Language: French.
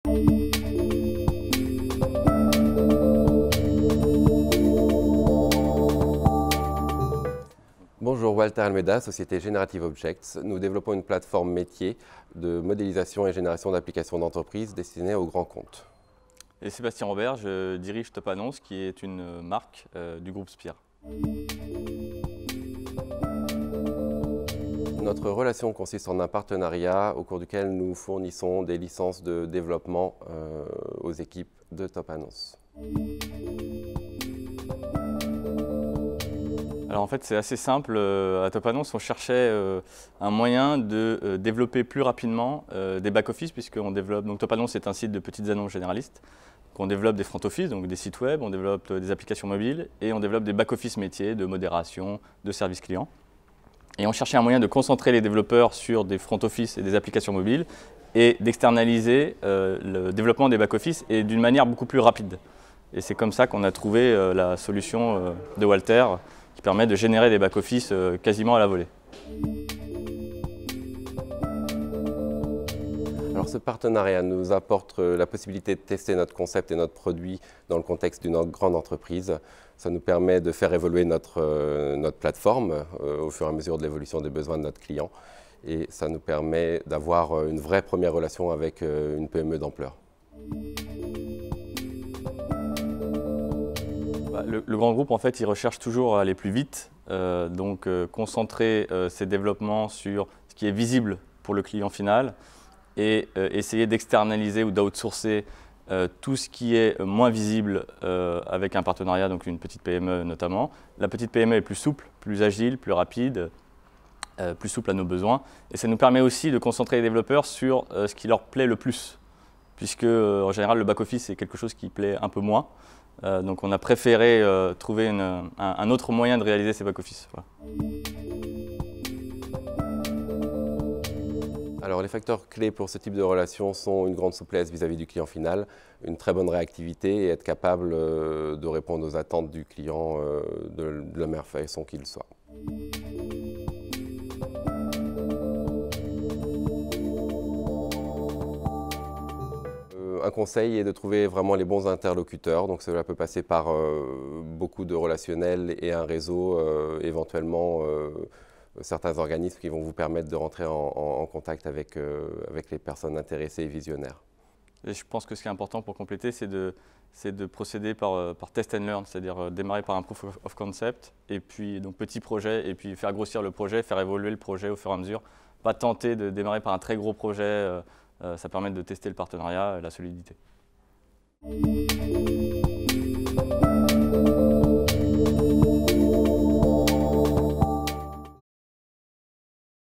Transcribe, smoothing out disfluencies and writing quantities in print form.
Bonjour, Walter Almeida, société Generative Objects. Nous développons une plateforme métier de modélisation et génération d'applications d'entreprise destinée aux grands comptes. Et Sébastien Robert, je dirige TopAnnonce, qui est une marque du groupe Spire. Notre relation consiste en un partenariat au cours duquel nous fournissons des licences de développement aux équipes de TopAnnonce. Alors en fait c'est assez simple, à TopAnnonce on cherchait un moyen de développer plus rapidement des back-office, puisqu'on développe, donc TopAnnonce est un site de petites annonces généralistes, on développe des front-office, donc des sites web, on développe des applications mobiles et on développe des back-office métiers de modération, de service client. Et on cherchait un moyen de concentrer les développeurs sur des front-office et des applications mobiles et d'externaliser le développement des back-office et d'une manière beaucoup plus rapide. Et c'est comme ça qu'on a trouvé la solution de Walter qui permet de générer des back-office quasiment à la volée. Alors ce partenariat nous apporte la possibilité de tester notre concept et notre produit dans le contexte d'une grande entreprise. Ça nous permet de faire évoluer notre plateforme au fur et à mesure de l'évolution des besoins de notre client. Et ça nous permet d'avoir une vraie première relation avec une PME d'ampleur. Le grand groupe, en fait, il recherche toujours à aller plus vite, donc concentrer ses développements sur ce qui est visible pour le client final et essayer d'externaliser ou d'outsourcer tout ce qui est moins visible avec un partenariat, donc une petite PME notamment. La petite PME est plus souple, plus agile, plus rapide, plus souple à nos besoins. Et ça nous permet aussi de concentrer les développeurs sur ce qui leur plaît le plus, puisque en général le back-office est quelque chose qui plaît un peu moins. Donc on a préféré trouver un autre moyen de réaliser ces back-office. Voilà. Alors les facteurs clés pour ce type de relation sont une grande souplesse vis-à-vis du client final, une très bonne réactivité et être capable de répondre aux attentes du client de la meilleure façon qu'il soit. Un conseil est de trouver vraiment les bons interlocuteurs, donc cela peut passer par beaucoup de relationnel et un réseau, éventuellement certains organismes qui vont vous permettre de rentrer en contact avec les personnes intéressées et visionnaires. Et je pense que ce qui est important pour compléter, c'est de procéder par test and learn, c'est-à-dire démarrer par un proof of concept, et puis donc petit projet, et puis faire grossir le projet, faire évoluer le projet au fur et à mesure. Pas tenter de démarrer par un très gros projet, ça permet de tester le partenariat et la solidité.